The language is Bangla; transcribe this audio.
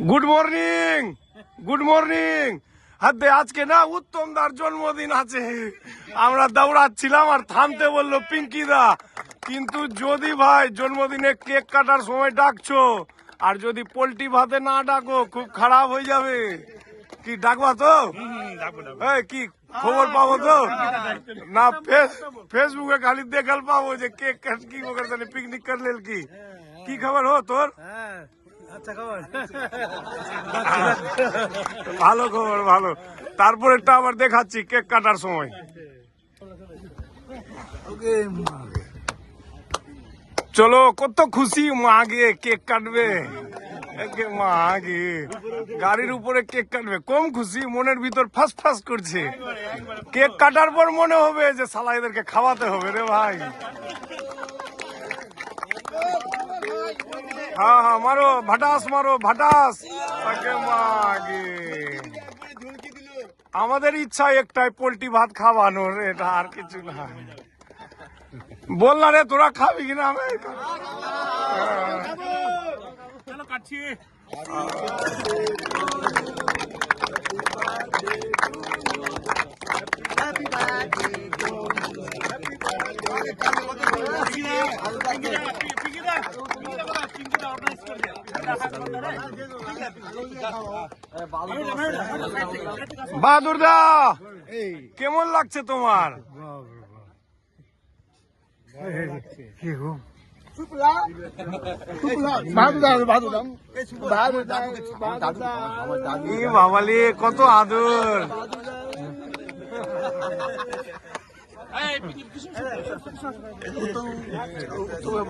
Good morning, good morning. হাতে আজকে না উত্তম দার জন্মদিন আছে, আমরা দৌড়াচ্ছিলাম আর থামতে বললো পিঙ্কি দা। কিন্তু যদি ভাই জন্মদিনে কেক কাটার সময় ডাকছো আর যদি পোল্ট্রি ভাতে না ডাকো খুব খারাপ হয়ে যাবে। কি ডাকবা তো? এই কি খবর পাবো তো না? ফেসবুকে খালি দেখাল পাবো যে কেক কাট কি পিকনিক कर लेल কি খবর हो তোর? আচ্ছা খবর, ভালো খবর, ভালো। তারপর একটা আবার দেখাচ্ছি কেক কাটার সময়। চলো, কত খুশি মাগে কেক কাটবে, মাগে গাড়ির উপরে কেক কাটবে, কম খুশি? মনের ভিতর ফাঁস ফাঁস করছে। কেক কাটার পর মনে হবে যে শালা এদেরকে খাওয়াতে হবে রে ভাই। হ্যাঁ হ্যাঁ, মারো ভাটাস, মারো ভাটাস। মাগে আমাদের ইচ্ছা একটাই, পোল্ট্রি ভাত খাওয়ানোর, এটা আর কিছু না। বল না রে, তোরা খাবি কিনা? আমি কাটছি। বাহাদুর দা, কেমন লাগছে তোমার? বাবালি, কত আদর।